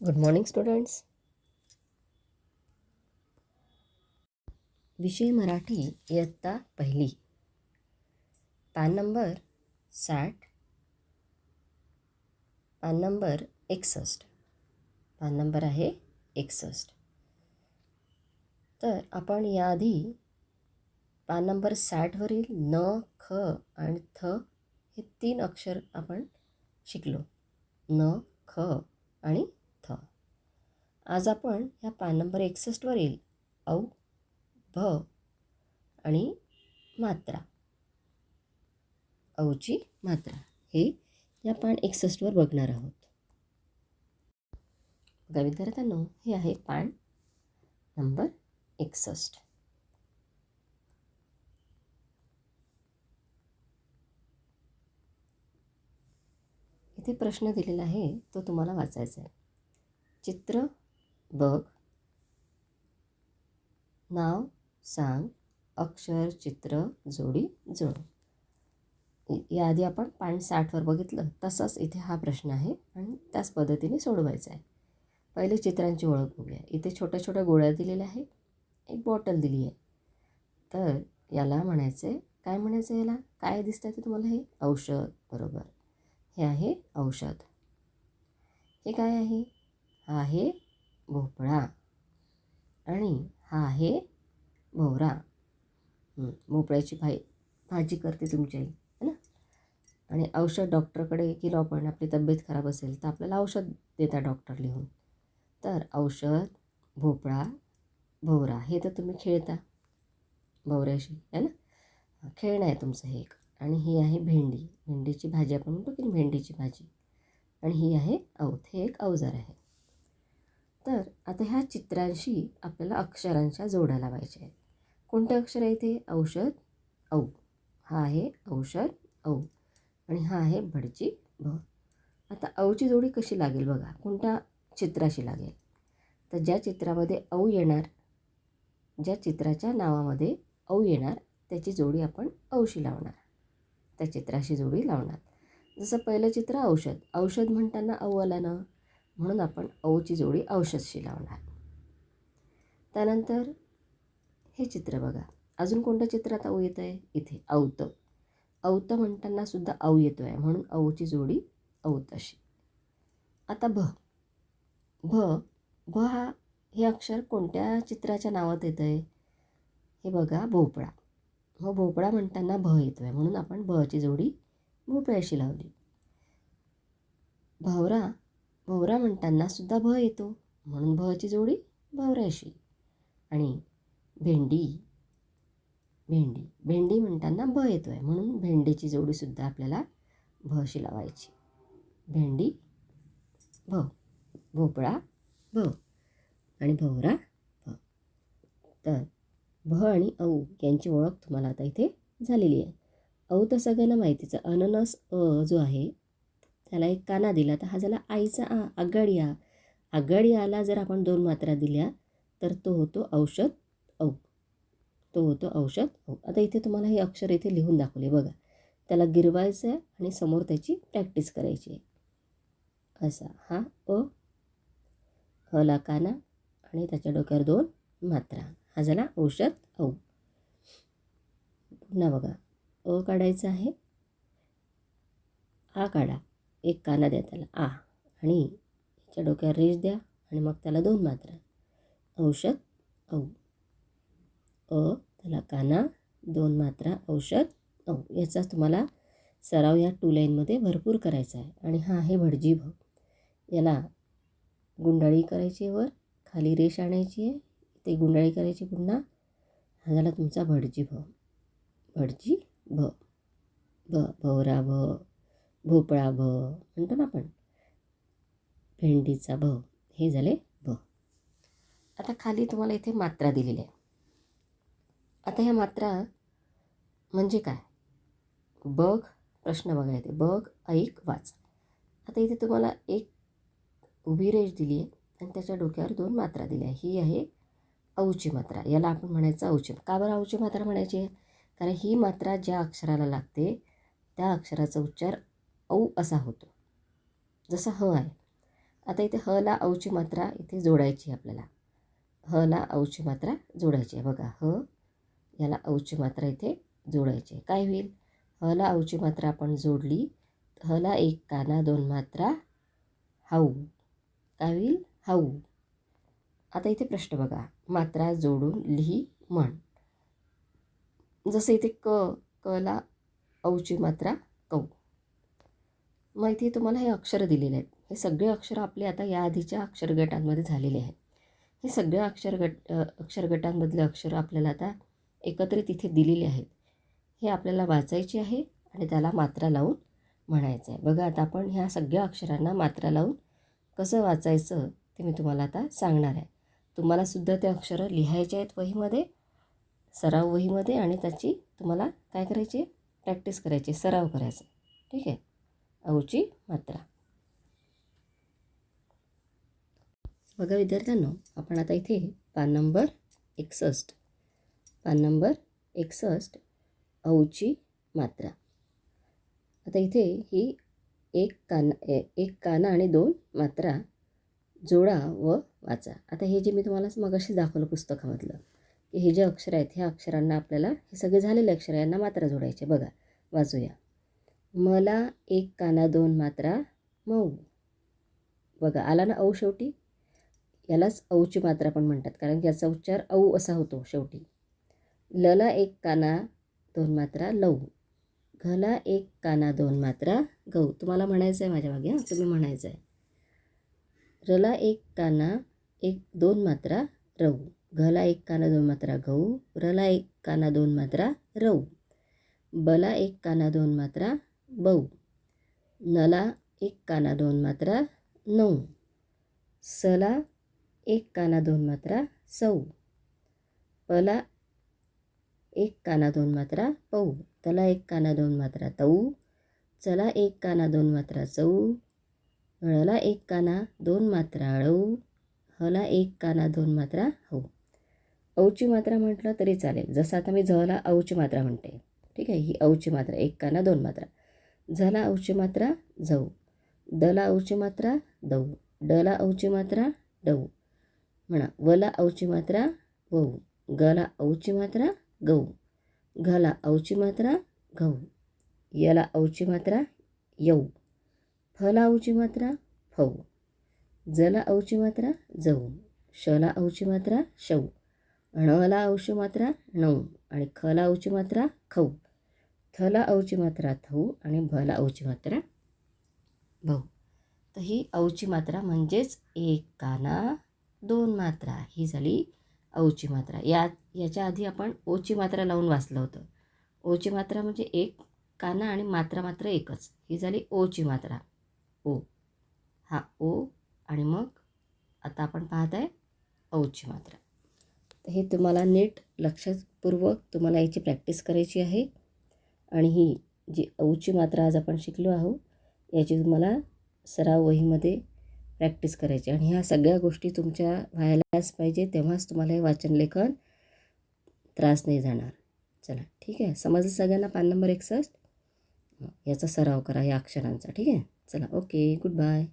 Good morning students. विषय मराठी इयत्ता पहिली, पान नंबर 60, पान नंबर 61. पान नंबर आहे 61. तर आपण याआधी पान नंबर 60वरील न, ख आणि थ हे 3 अक्षर आपण शिकलो. न, ख आणि थ. आज आपण ह्या पान नंबर 61वरील औ, भ आणि मात्रा, औची मात्रा हे या पान 61वर बघणार आहोत. बघा विद्यार्थ्यांनो, हे आहे पान नंबर 61. इथे प्रश्न दिलेला आहे, तो तुम्हाला वाचायचा आहे. चित्र बघ, नाव सांग, अक्षर चित्र जोडी जुळव. याआधी आपण पान 60वर बघितलं, तसंच इथे हा प्रश्न आहे आणि त्याच पद्धतीने सोडवायचा आहे. पहिले चित्रांची ओळख बघूया. इथे छोट्या छोट्या गोळ्या दिलेल्या आहेत, एक बॉटल दिली आहे. तर याला म्हणायचं आहे, काय म्हणायचं आहे याला? काय दिसतं ते तुम्हाला? हे औषध. बरोबर, हे आहे औषध. हे काय आहे? हा आहे भोपळा आणि हा आहे भोवरा. भोपळ्याची भाजी करते तुमची आई, है ना? आणि औषध, डॉक्टरकडे गेलो आपण, आपली तब्येत खराब असेल तर आपल्याला औषध देतात डॉक्टर लिहून. तर औषध, भोपळा, भोवरा हे तर तुम्ही खेळता भोवऱ्याशी, है ना? खेळणं आहे तुमचं हे एक. आणि ही आहे भेंडी. भेंडीची भाजी आपण म्हणतो की भेंडीची भाजी. आणि ही आहे औत. हे एक अवजार आहे. तर आता ह्या चित्रांशी आपल्याला अक्षरांच्या जोड्या लावायच्या आहेत. कोणते अक्षर आहे इथे? औषध, औ. हा आहे औषध, औ. आणि हा आहे भडची, भ. आता औची जोडी कशी लागेल बघा, कोणत्या चित्राशी लागेल? तर ज्या चित्रामध्ये औ येणार, ज्या चित्राच्या नावामध्ये औ येणार, त्याची जोडी आपण औशी लावणार, त्या चित्राशी जोडी लावणार. जसं पहिलं चित्र औषध. औषध म्हणताना औ आला ना, म्हणून आपण औची जोडी औषधशी लावणार. त्यानंतर हे चित्र बघा. अजून कोणतं चित्र आता औ येतं आहे? इथे औत. औत म्हणताना सुद्धा औ येतो आहे, म्हणून औची जोडी औत अशी. आता भ. भ हा हे अक्षर कोणत्या चित्राच्या नावात येतं आहे? हे बघा, भोपळा. हो, भोपळा म्हणताना भ येतो आहे, म्हणून आपण भची जोडी भोपळ्याशी लावली. भवरा. भवरा म्हणताना सुद्धा भ येतो, म्हणून भची जोडी भवऱ्याशी. आणि भेंडी. भेंडी. भेंडी म्हणताना भ येतो आहे, म्हणून भेंडीची जोडीसुद्धा आपल्याला भशी लावायची. भेंडी, भ. भोपळा, भ. आणि भवरा, भ. तर भ आणि औ यांची ओळख तुम्हाला आता इथे झालेली आहे. औ तर सगळ्यांना माहितीचं. अननस अ जो आहे त्याला एक काना दिला, तर हा झाला आईचा आ. आगाडी आ. आगाडी आला जर आपण 2 मात्रा दिल्या तर तो होतो औषध, औ. तो होतो औषध, औ. आता इथे तुम्हाला हे अक्षर इथे लिहून दाखवले बघा. त्याला गिरवायचं आहे आणि समोर त्याची प्रॅक्टिस करायची आहे. असा हा अ, हला काना आणि त्याच्या डोक्यावर 2 मात्रा. हा झाला औषध, औ. पुन्हा बघा, अ काढायचा आहे, आ काढा, एक काना द्या त्याला आ, आणि याच्या डोक्यावर रेष द्या आणि मग त्याला 2 मात्रा. औषध, औ. अ, त्याला काना, 2 मात्रा, औषध, औ. याचा तुम्हाला सराव या 2 लाईनमध्ये भरपूर करायचा आहे. आणि हा आहे भडजी भ. याला गुंडाळी करायची, वर खाली रेष आणायची आहे, ते गुंडाळी करायची पुन्हा. हा झाला तुमचा भडजी भ. भडजी भ. भ. भवरा भ. भोपळा भ म्हणतो ना आपण, भेंडीचा भ. हे झाले भ. आता खाली तुम्हाला इथे मात्रा दिलेली आहे. आता ह्या मात्रा म्हणजे काय? बघ, प्रश्न बघा इथे. बघ, ऐक, वाच. आता इथे तुम्हाला एक उभी रेष दिली आहे आणि त्याच्या डोक्यावर 2 मात्रा दिल्या. ही आहे औची मात्रा. याला आपण म्हणायचं औची. का बरं औची मात्रा म्हणायची आहे? कारण ही मात्रा ज्या अक्षराला लागते त्या अक्षराचा उच्चार औ असा होतो, जसं ह आहे. आता इथे ह ला औची मात्रा इथे जोडायची आपल्याला. ह ला औची मात्रा जोडायची आहे बघा. ह याला औची मात्रा इथे जोडायची आहे. काय होईल? ह ला औची मात्रा आपण जोडली. ह ला एक काना दोन मात्रा हाऊ. काय होईल? हाऊ. आता इथे प्रश्न बघा. मात्रा जोडून लिही म्हण. जसं इथे क ला औची मात्रा कौ. मग इथे तुम्हाला हे अक्षर दिलेले आहेत. हे सगळे अक्षर आपले आता या आधीच्या अक्षर गटांमध्ये झालेले आहेत. हे सगळ्या अक्षर गटांमधले अक्षर आपल्याला आता एकत्रित इथे दिलेले आहेत. हे आपल्याला वाचायचे आहे आणि त्याला मात्रा लावून म्हणायचं आहे. बघा आता आपण ह्या सगळ्या अक्षरांना मात्रा लावून कसं वाचायचं ते मी तुम्हाला आता सांगणार आहे. तुम्हालासुद्धा ते अक्षरं लिहायचे आहेत वहीमध्ये, सराव वहीमध्ये, आणि त्याची तुम्हाला काय करायची? प्रॅक्टिस करायची, सराव करायचा. ठीक आहे. औची मात्रा. बघा विद्यार्थ्यांनो, आपण आता इथे पान नंबर 61 औची मात्रा. आता इथे ही एक काना आणि दोन मात्रा जोडा व वाचा. आता हे जे मी तुम्हाला मगाशी दाखवलं पुस्तकामधलं, की हे जे अक्षर आहेत ह्या अक्षरांना आपल्याला, हे सगळे झालेले अक्षर आहे, यांना मात्रा जोडायचे. बघा वाचूया. मला एक काना दोन मात्रा मऊ. बघा आला ना औ शेवटी. यालाच औची मात्रा पण म्हणतात, कारण की याचा उच्चार औ असा होतो शेवटी. लला एक काना दोन मात्रा लऊ. घला एक काना दोन मात्रा गऊ. तुम्हाला म्हणायचं आहे माझ्या मागे, तुम्ही म्हणायचं आहे. रला एक काना एक दोन मात्रा रऊ. घला एक काना दोन मात्रा गऊ. रला एक काना दोन मात्रा रऊ. बला एक काना दोन मात्रा बऊ. नला एक काना दोन मात्रा नऊ. सला एक काना दोन मात्रा सौ. पला एक काना दोन मात्रा पौ. तला एक काना दोन मात्रा तऊ. चला एक काना दोन मात्रा चौ. ळला एक काना दोन मात्रा ळऊ. हला एक काना दोन मात्रा हऊ. औची मात्रा म्हटलं तरी चालेल. जसं आता मी झला औची मात्रा म्हणते. ठीक आहे. ही औची मात्रा, एक काना दोन मात्रा. झला औची मात्रा झऊ. दला औची मात्रा दऊ. डला औची मात्रा डऊ. म्हणा. वला औची मात्रा वऊ. गला औची मात्रा गऊ. घला औची मात्रा घऊ. यला औची मात्रा यऊ. फला औची मात्रा फऊ. जला औची मात्रा जऊ. शला औची मात्रा शऊ. णला औची मात्रा नऊ. आणि खला औची मात्रा खऊ. थला औची मात्रा थऊ. आणि भला औची मात्रा भाऊ. तर ही औची मात्रा म्हणजेच एक काना दोन मात्रा, ही झाली औची मात्रा. याच्या आधी आपण ओची मात्रा लावून वाचलं होतं. ओची मात्रा म्हणजे एक काना आणि मात्रा मात्र एकच, ही झाली ओची मात्रा. ओ, हा ओ. आणि मग आता आपण पाहत आहे औची मात्रा. तर हे तुम्हाला नीट लक्षपूर्वक तुम्हाला याची प्रॅक्टिस करायची आहे. आणि ही जी औची मात्रा आज आपण शिकलो आहोत, याची तुम्हाला सराव वहीमध्ये प्रॅक्टिस करायची. आणि ह्या सगळ्या गोष्टी तुमच्या व्हायलाच पाहिजे, तेव्हाच तुम्हाला हे वाचन लेखन त्रास नाही जाणार. चला ठीक आहे. समजलं सगळ्यांना? पान नंबर 61 याचा सराव करा या अक्षरांचा. ठीक आहे. चला ओके. Good bye.